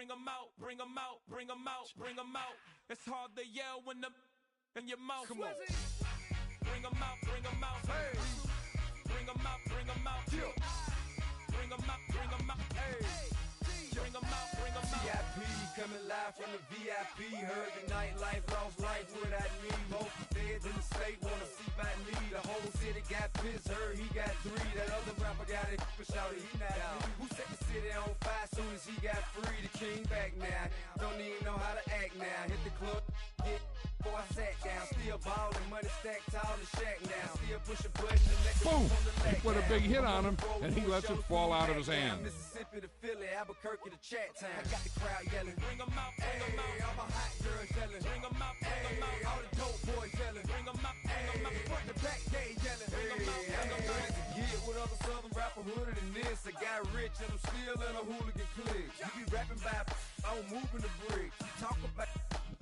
bring them out, bring them out, bring them out, bring them out. It's hard to yell when the in your mouth. Come on. Bring them out, bring them out. Hey. Bring them out, bring them out. Yeah. Bring them out, bring them out. Hey. Bring them out, bring them out. VIP coming live from the VIP. Heard the nightlife, lost life without me. Most feds in the state wanna see by me. The whole city got pissed, heard he got 3. That other rapper got it, but shouted he not me. Who set the city on fire soon as he got free? The king back now, don't even know how to act now. Hit the club, get before I sat down. Still ballin', money stacked tall and shack now. Still push a button and let boom! He put a big hit on him, and he lets it fall out of his hand. Mississippi to Philly, Albuquerque to Chat Town. I got the crowd yelling, bring them out, hey, all my hot girls yelling, bring them out, hey, all the dope boys yelling, bring them out, hey, front to back they yelling, bring them out, bring them out. To get with other southern rapper hooded than this. I got rich and I'm still in a hooligan clique. You be rapping by, I'm moving the bricks. You talk about,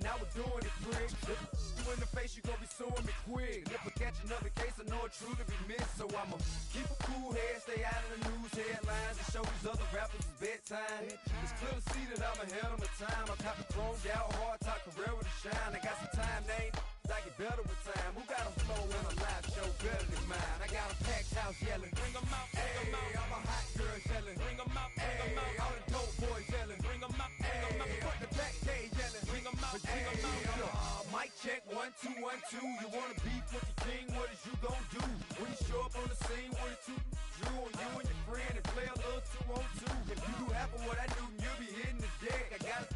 now we're doing it quick. You in the face, you gon' be suing me quick. If I catch another case, I know it truly be missed. So I'ma keep a cool head, stay out of the news headlines, and show these other rappers it's bedtime. It's clear to see that I'm ahead of my time. I cop a chromed out, hard top career with a shine. I got some time, they ain't I get better with time. Who got a flow in a live show better than mine? I got a packed house yelling, bring them out, hey, all my hot girls yelling, bring them out, hey, all the dope boys yelling, bring them out, hey, front to back they yelling, bring them out, bring them out. Mic check 1 2 1 2. You wanna beef with the king? What is you gon' do when you show up on the scene with a 2 Drew on you and your friend and play a little 2 on 2? If you do half of what I do, you'll be hitting the deck. I got to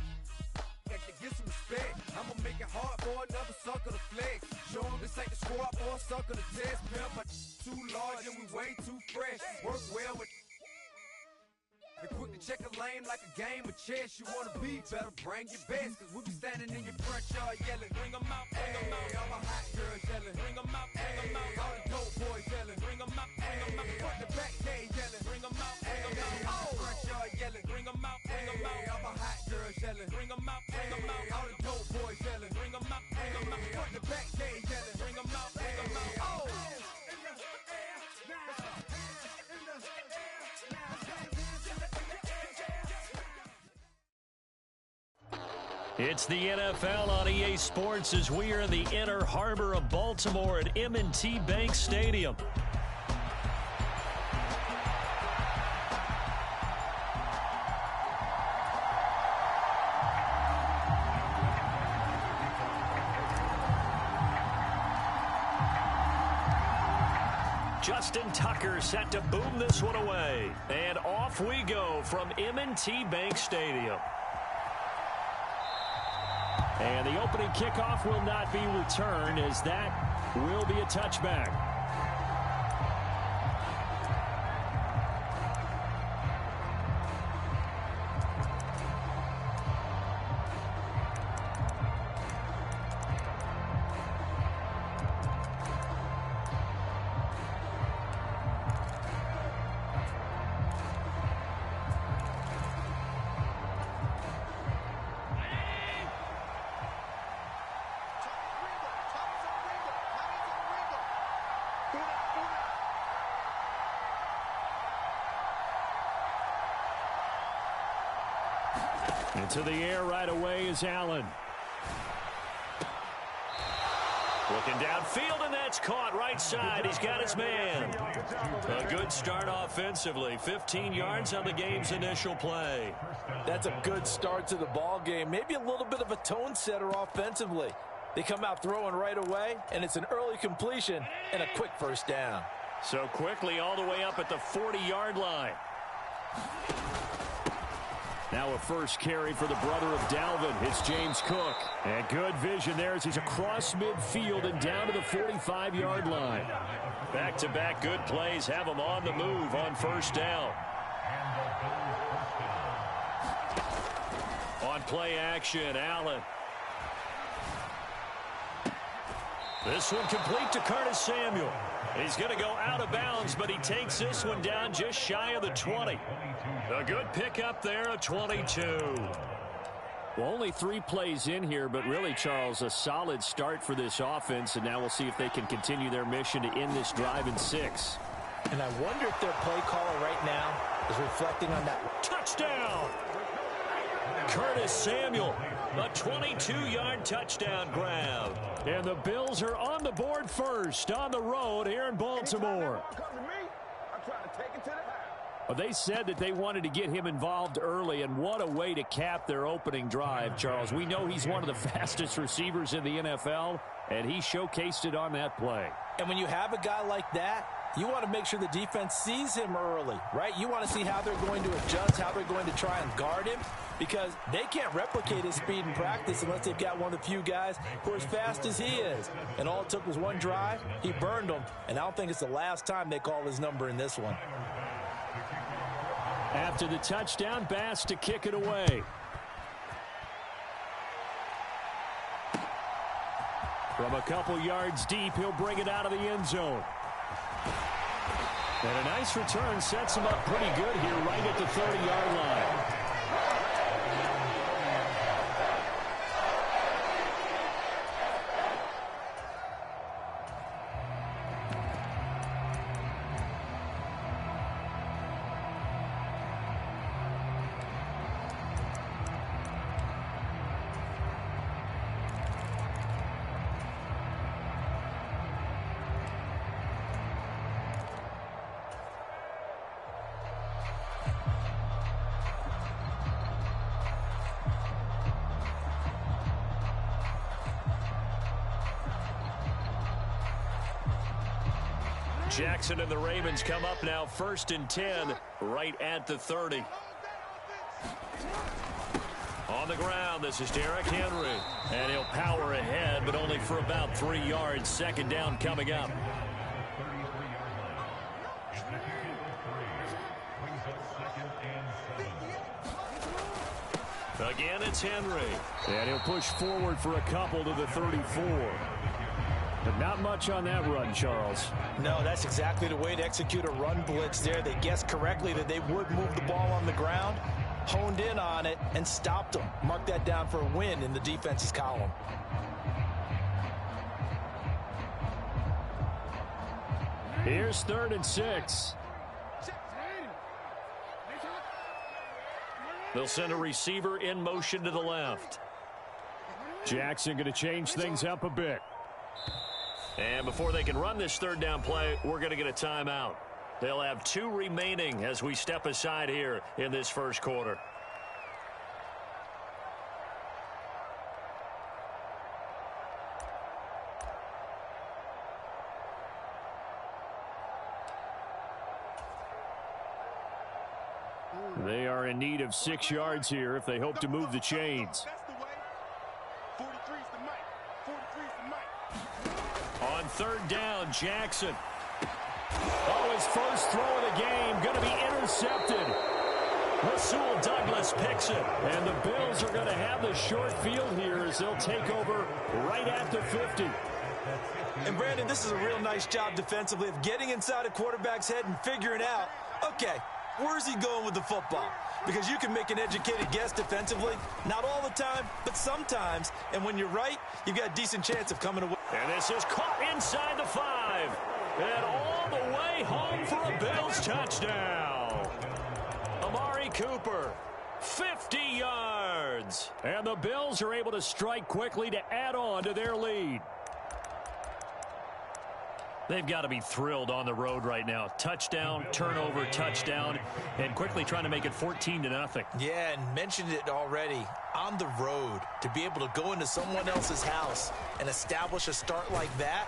get some respect. I'ma make it hard for another sucker to flex. Show them this ain't the squad for a sucker to test. Pimp, but too large and we way too fresh. Work well with and quick to check a lane like a game of chess. You wanna be better, bring your best. Cause we be standing in your front yard yelling, bring them out, hey, all my hot girls yelling, bring them out, hey, all the dope boys yelling, bring them out, hey, front to back they yelling, bring them out, hey, front yard yelling, bring them out, hey, all my hot girls yelling, bring them out, hey, all the dope boys yelling, bring them out, front to back they yelling, bring them out, It's the NFL on EA Sports as we are in the Inner Harbor of Baltimore at M&T Bank Stadium. Justin Tucker set to boom this one away. And off we go from M&T Bank Stadium. And the opening kickoff will not be returned as that will be a touchback. Into the air right away is Allen. Looking downfield, and that's caught right side. He's got his man. A good start offensively. 15 yards on the game's initial play. That's a good start to the ball game. Maybe a little bit of a tone setter offensively. They come out throwing right away, and it's an early completion and a quick first down. So quickly all the way up at the 40-yard line. Now a first carry for the brother of Dalvin. It's James Cook. And good vision there as he's across midfield and down to the 45-yard line. Back-to-back good plays have him on the move on first down. On play action, Allen. This one complete to Curtis Samuel. He's going to go out of bounds, but he takes this one down just shy of the 20. A good pickup there, a 22. Well, only 3 plays in here, but really, Charles, a solid start for this offense, and now we'll see if they can continue their mission to end this drive in 6. And I wonder if their play caller right now is reflecting on that. Touchdown! Curtis Samuel, a 22-yard touchdown grab. And the Bills are on the board first on the road here in Baltimore. They said that they wanted to get him involved early, and what a way to cap their opening drive, Charles. We know he's one of the fastest receivers in the NFL, and he showcased it on that play. And when you have a guy like that, you want to make sure the defense sees him early, right? You want to see how they're going to adjust, how they're going to try and guard him, because they can't replicate his speed in practice unless they've got one of the few guys who are as fast as he is. And all it took was one drive. He burned them, and I don't think it's the last time they call his number in this one. After the touchdown, Bass to kick it away. From a couple yards deep, he'll bring it out of the end zone. And a nice return sets him up pretty good here right at the 30-yard line. Jackson and the Ravens come up now 1st and 10 right at the 30. On the ground, this is Derrick Henry. And he'll power ahead, but only for about 3 yards. 2nd down coming up. Again, it's Henry. And he'll push forward for a couple to the 34. But not much on that run, Charles. No, that's exactly the way to execute a run blitz there. They guessed correctly that they would move the ball on the ground, honed in on it, and stopped them. Mark that down for a win in the defense's column. Here's 3rd and 6. They'll send a receiver in motion to the left. Jackson going to change things up a bit. And before they can run this 3rd down play, we're going to get a timeout. They'll have 2 remaining as we step aside here in this 1st quarter. They are in need of 6 yards here if they hope to move the chains. On 3rd down, Jackson. Oh, his first throw of the game going to be intercepted. Rasul Douglas picks it. And the Bills are going to have the short field here as they'll take over right at the 50. And, Brandon, this is a real nice job defensively of getting inside a quarterback's head and figuring out, okay, where's he going with the football? Because you can make an educated guess defensively. Not all the time, but sometimes. And when you're right, you've got a decent chance of coming away. And this is caught inside the 5. And all the way home for a Bills touchdown. Amari Cooper, 50 yards. And the Bills are able to strike quickly to add on to their lead. They've got to be thrilled on the road right now. Touchdown, turnover, touchdown, and quickly trying to make it 14-0. Yeah, and mentioned it already. On the road, to be able to go into someone else's house and establish a start like that,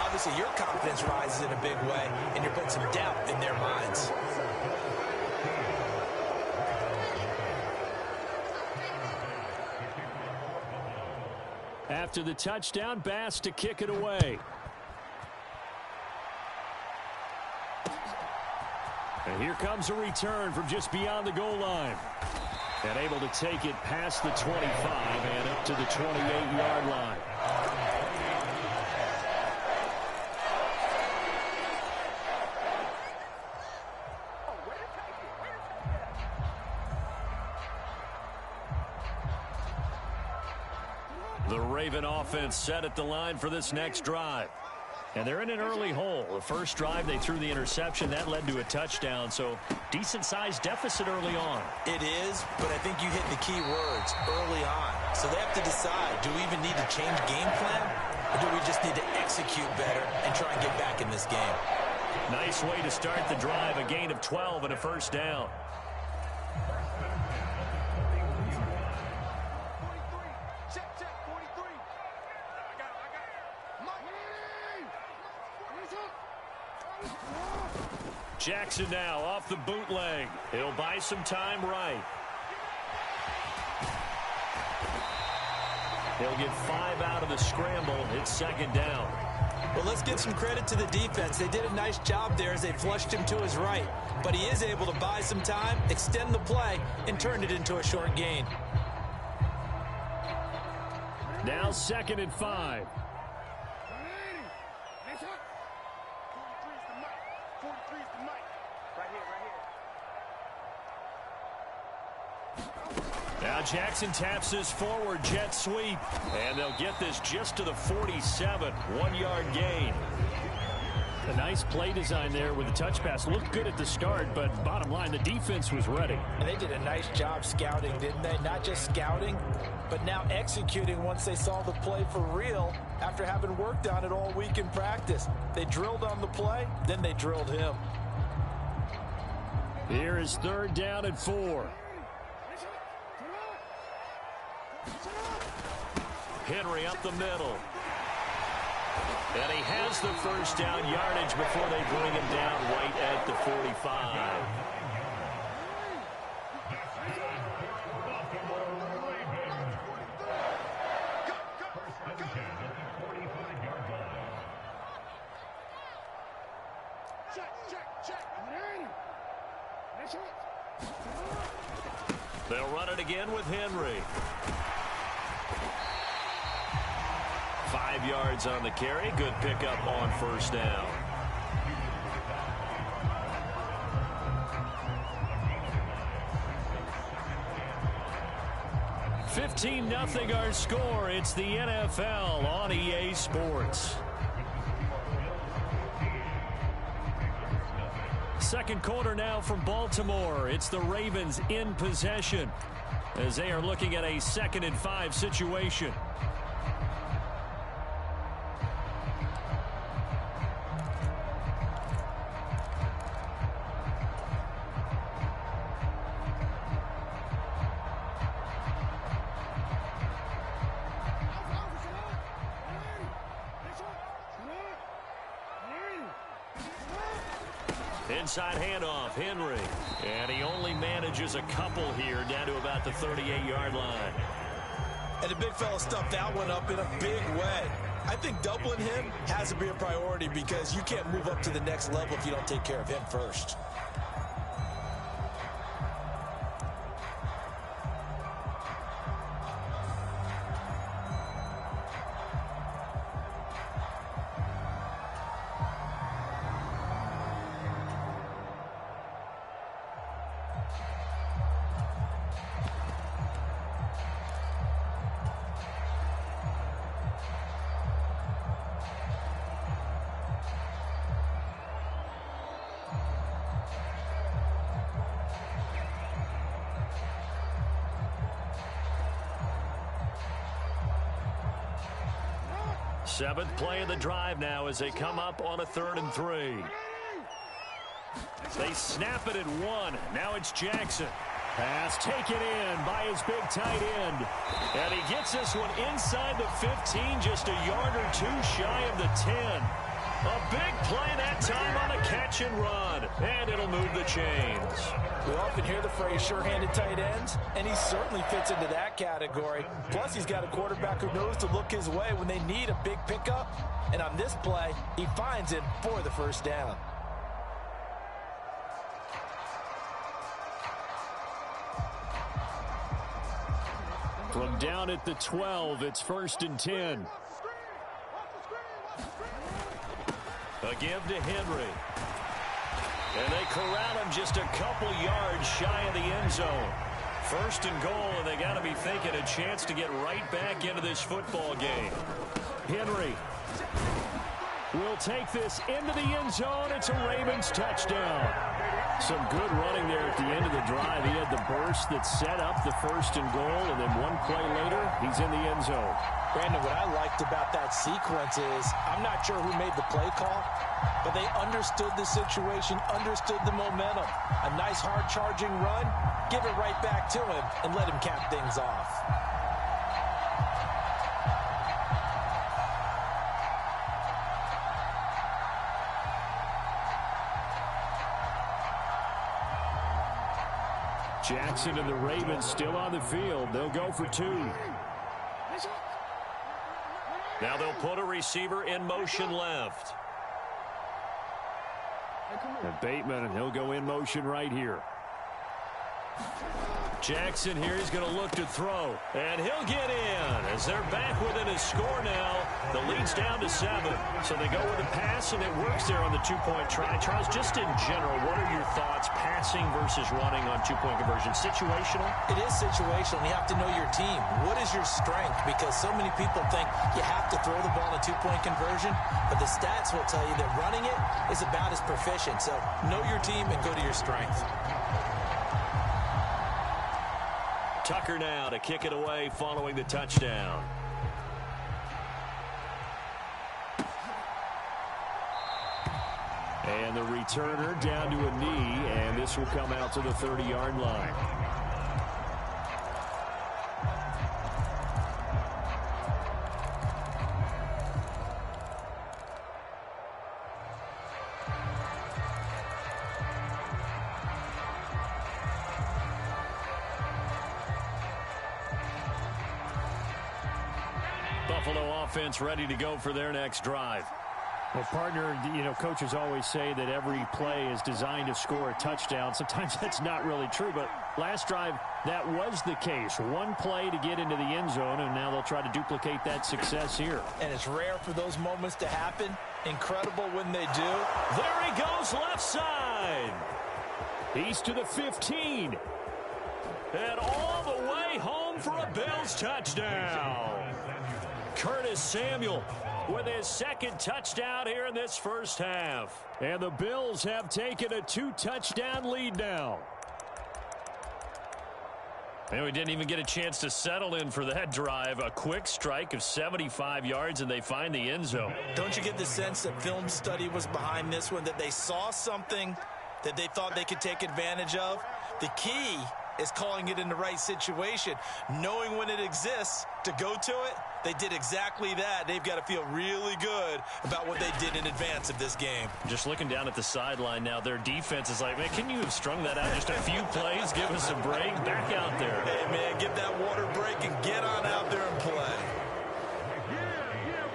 obviously your confidence rises in a big way, and you're putting some doubt in their minds. After the touchdown, Bass to kick it away. And here comes a return from just beyond the goal line. And able to take it past the 25 and up to the 28-yard line. The Raven offense set at the line for this next drive. And they're in an early hole. The first drive, they threw the interception. That led to a touchdown, so decent-sized deficit early on. It is, but I think you hit the key words, early on. So they have to decide, do we even need to change game plan, or do we just need to execute better and try and get back in this game? Nice way to start the drive, a gain of 12 and a first down. Jackson now off the bootleg. He'll buy some time right. He'll get 5 out of the scramble. It's second down. Well, let's give some credit to the defense. They did a nice job there as they flushed him to his right. But he is able to buy some time, extend the play, and turn it into a short gain. Now 2nd and 5. Now Jackson taps his forward jet sweep, and they'll get this just to the 47, 1-yard gain. A nice play design there with the touch pass. Looked good at the start, but bottom line, the defense was ready. And they did a nice job scouting, didn't they? Not just scouting, but now executing once they saw the play for real after having worked on it all week in practice. They drilled on the play, then they drilled him. Here is 3rd down and 4. Henry up the middle. And he has the first down yardage before they bring him down right at the 45. They'll run it again with Henry. 5 yards on the carry. Good pickup on first down. $15-0 our score. It's the NFL on EA Sports. Second quarter now from Baltimore. It's the Ravens in possession as they are looking at a 2nd and 5 situation. Inside handoff, Henry. And he only manages a couple here down to about the 38-yard line. And the big fella stuffed that one up in a big way. I think doubling him has to be a priority because you can't move up to the next level if you don't take care of him first. Seventh play of the drive now as they come up on a 3rd and 3. They snap it at 1. Now it's Jackson. Pass taken in by his big tight end. And he gets this one inside the 15, just a yard or 2 shy of the 10. A big play that time on a catch and run. And it'll move the chains. We often hear the phrase sure-handed tight ends, and he certainly fits into that category. Plus, he's got a quarterback who knows to look his way when they need a big pickup. And on this play, he finds it for the first down. From down at the 12, it's 1st and 10. A give to Henry. And they corral him just a couple yards shy of the end zone. 1st and goal, and they got to be thinking a chance to get right back into this football game. Henry. will take this into the end zone. It's a Ravens touchdown. Some good running there at the end of the drive. He had the burst that set up the 1st and goal, and then one play later, he's in the end zone. Brandon, what I liked about that sequence is I'm not sure who made the play call, but they understood the situation, understood the momentum. A nice hard-charging run, give it right back to him, and let him cap things off. Jackson and the Ravens still on the field. They'll go for 2. Now they'll put a receiver in motion left. And Bateman, and he'll go in motion right here. Jackson here, he's going to look to throw. And he'll get in as they're back within a score now. The lead's down to 7. So they go with a pass, and it works there on the 2-point try. Charles, just in general, what are your thoughts passing versus running on 2-point conversion? Situational? It is situational. You have to know your team. What is your strength? Because so many people think you have to throw the ball in a 2-point conversion, but the stats will tell you that running it is about as proficient. So know your team and go to your strength. Tucker now to kick it away following the touchdown. And the returner down to a knee, and this will come out to the 30-yard line. Buffalo offense ready to go for their next drive. Well, partner, coaches always say that every play is designed to score a touchdown. Sometimes that's not really true, but last drive, that was the case. One play to get into the end zone, and now they'll try to duplicate that success here. And it's rare for those moments to happen. Incredible when they do. There he goes, left side. He's to the 15. And all the way home for a Bills touchdown. Curtis Samuel with his second touchdown here in this first half. And the Bills have taken a 2-touchdown lead now. And we didn't even get a chance to settle in for that drive. A quick strike of 75 yards, and they find the end zone. Don't you get the sense that film study was behind this one, that they saw something that they thought they could take advantage of? The key is calling it in the right situation, knowing when it exists to go to it. They did exactly that. They've got to feel really good about what they did in advance of this game. Just looking down at the sideline now, their defense is like, man, can you have strung that out just a few plays? Give us a break. Back out there. Hey, man, give that water break and get on out there and play.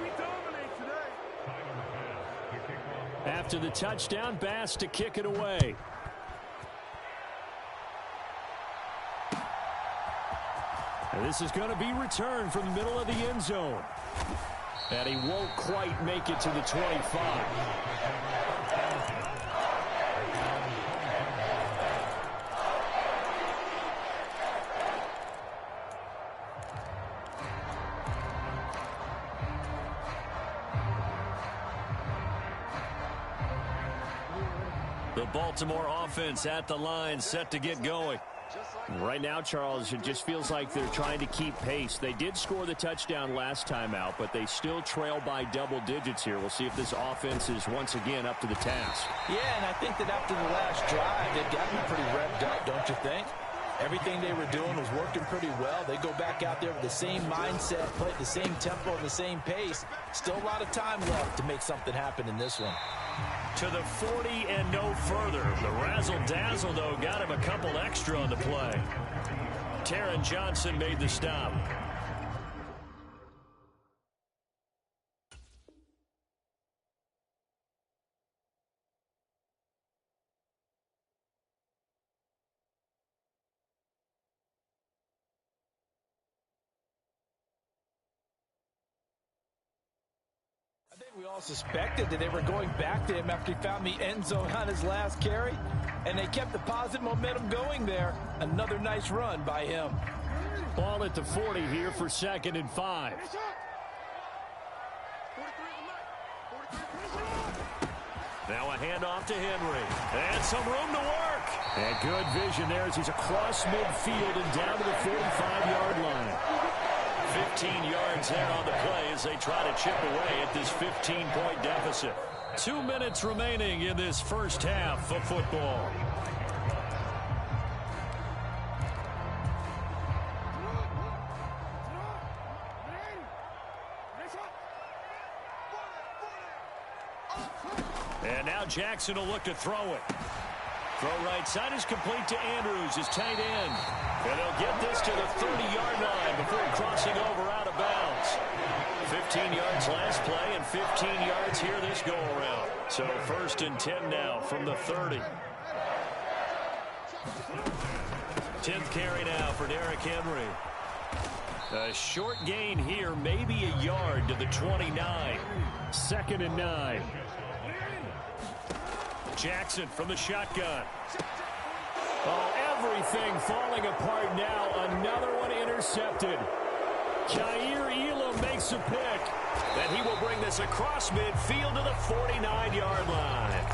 We dominate today. After the touchdown, Bass to kick it away. And this is going to be returned from the middle of the end zone. And he won't quite make it to the 25. The Baltimore offense at the line, set to get going. Right now, Charles, it just feels like they're trying to keep pace. They did score the touchdown last time out, but they still trail by double digits here. We'll see if this offense is once again up to the task. Yeah, and I think that after the last drive, they've gotten pretty revved up, don't you think? Everything they were doing was working pretty well. They go back out there with the same mindset, play at the same tempo and the same pace. Still a lot of time left to make something happen in this one. To the 40 and no further. The razzle-dazzle, though, got him a couple extra on the play. Taron Johnson made the stop. I think we all suspected that they were going back to him after he found the end zone on his last carry, and they kept the positive momentum going there. Another nice run by him. Ball at the 40 here for 2nd and 5. Now a handoff to Henry. And some room to work. And good vision there as he's across midfield and down to the 45-yard line. 15 yards there on the play as they try to chip away at this 15-point deficit. 2 minutes remaining in this first half of football. And now Jackson will look to throw it. Throw right side is complete to Andrews, his tight end. And they'll get this to the 30-yard line before crossing over out of bounds. 15 yards last play and 15 yards here this go-around. So 1st and 10 now from the 30. 10th carry now for Derrick Henry. A short gain here, maybe a yard to the 29. 2nd and 9. Jackson from the shotgun. Oh, everything falling apart now. Another one intercepted. Kaiir Elam makes a pick. And he will bring this across midfield to the 49-yard line.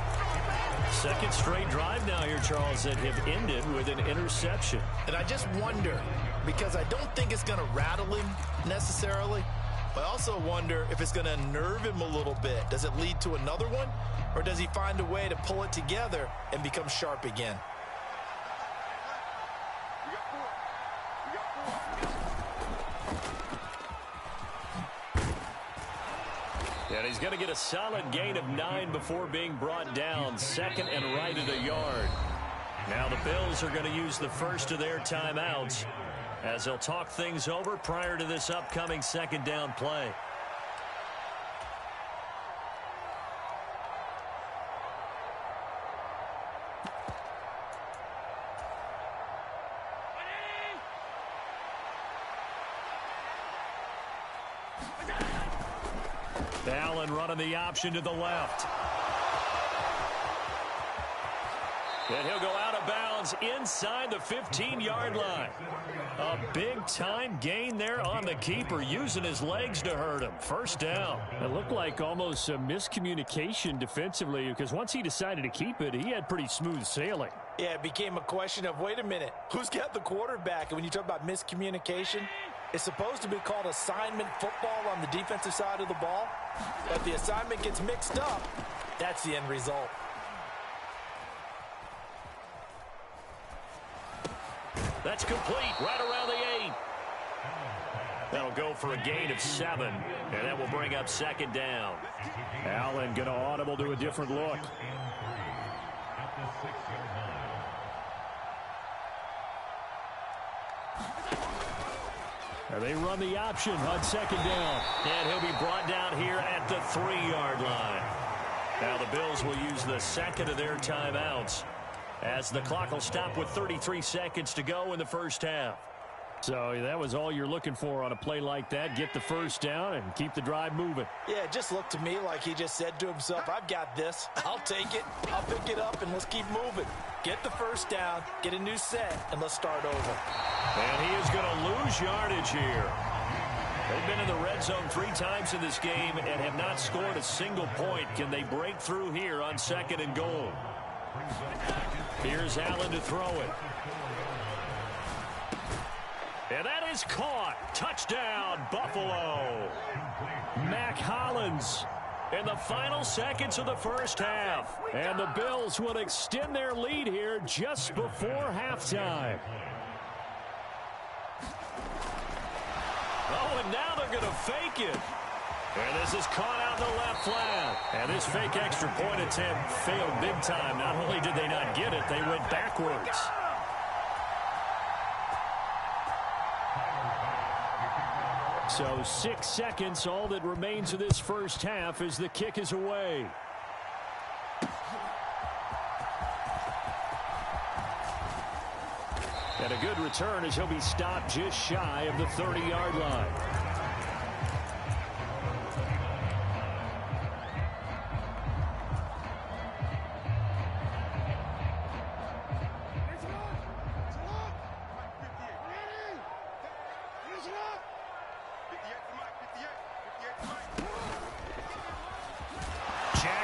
2nd straight drive now here, Charles, that have ended with an interception. And I just wonder, because I don't think it's going to rattle him necessarily, but I also wonder if it's going to unnerve him a little bit. Does it lead to another one? Or does he find a way to pull it together and become sharp again? And he's going to get a solid gain of 9 before being brought down. 2nd and right at a yard. Now the Bills are going to use the first of their timeouts as they'll talk things over prior to this upcoming 2nd down play. Allen running the option to the left. And he'll go out of bounds inside the 15-yard line. A big-time gain there on the keeper, using his legs to hurt him. 1st down. It looked like almost a miscommunication defensively because once he decided to keep it, he had pretty smooth sailing. Yeah, it became a question of, wait a minute, who's got the quarterback? And when you talk about miscommunication, it's supposed to be called assignment football on the defensive side of the ball. But the assignment gets mixed up. That's the end result. That's complete right around the 8. That'll go for a gain of 7. And that will bring up 2nd down. Allen going to audible to a different look. They run the option on 2nd down. And he'll be brought down here at the 3-yard line. Now the Bills will use the 2nd of their timeouts as the clock will stop with 33 seconds to go in the first half. So that was all you're looking for on a play like that. Get the first down and keep the drive moving. Yeah, it just looked to me like he just said to himself, I've got this. I'll take it. I'll pick it up, and let's keep moving. Get the first down, get a new set, and let's start over. And he is going to lose yardage here. They've been in the red zone 3 times in this game and have not scored a single point. Can they break through here on 2nd and goal? Here's Allen to throw it. And that is caught. Touchdown, Buffalo. Mac Hollins in the final seconds of the first half. And the Bills will extend their lead here just before halftime. Oh, and now they're going to fake it. And this is caught out in the left flat. And this fake extra point attempt failed big time. Not only did they not get it, they went backwards. So 6 seconds, all that remains of this first half as the kick is away. And a good return as he'll be stopped just shy of the 30-yard line.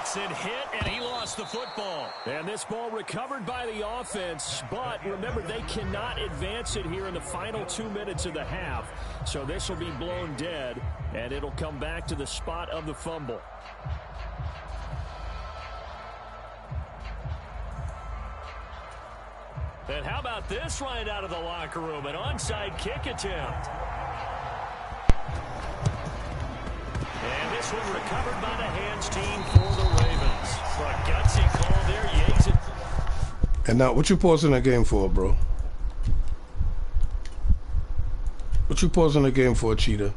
Jackson hit, and he lost the football. And this ball recovered by the offense, but remember, they cannot advance it here in the final 2 minutes of the half. So this will be blown dead, and it'll come back to the spot of the fumble. And how about this right out of the locker room? An onside kick attempt. And this one recovered by the hands team for the Ravens. A gutsy call there. Yates it. And now, what you pausing the game for, bro? What you pausing the game for, Cheetah?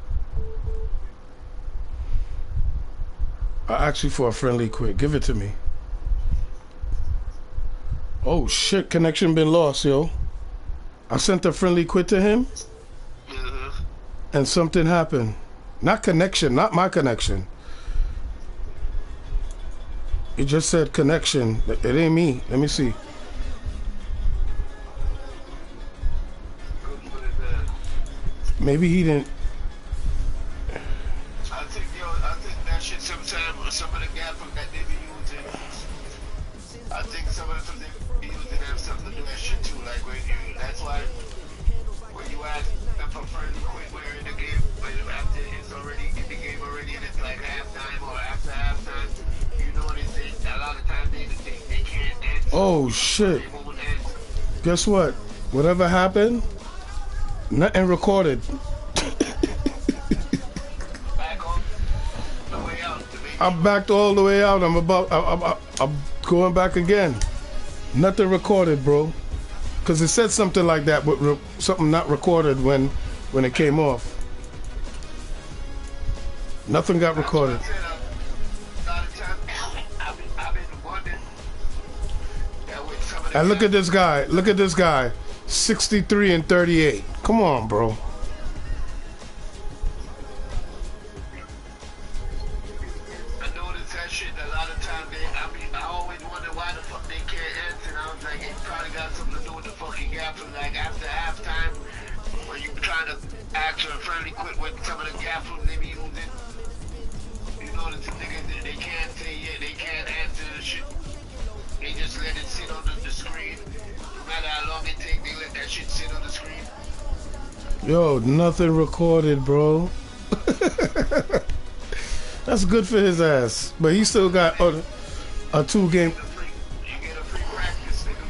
I asked you for a friendly quick. Give it to me. Oh shit, connection been lost, yo. I sent a friendly quit to him, and something happened. Not connection, not my connection. It just said connection. It ain't me. Let me see. Maybe he didn't. I think that shit sometimes, some of the gap that they be using, I think some of them they be using have something to do with that shit too. Like that's why when you ask them for friendly quit, where in the game, after it's already in the game already, and it's like halftime or after halftime, you know what they say. A lot of times they can't answer. Oh shit! Guess what? Whatever happened, nothing recorded. I'm backed all the way out. I'm going back again. Nothing recorded, bro. Cause it said something like that, but something not recorded when it came off. Nothing got recorded. And look at this guy. Look at this guy. 63 and 38. Come on, bro. Yo, nothing recorded, bro. That's good for his ass. But he still got a 2-game. You get a free practice, nigga.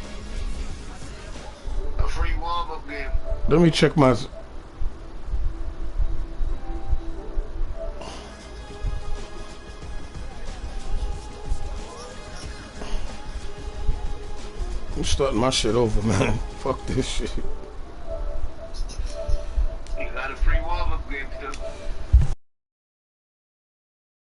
A free warm-up game. Let me check my. I'm starting my shit over, man. Fuck this shit. You got a free warm-up game, too.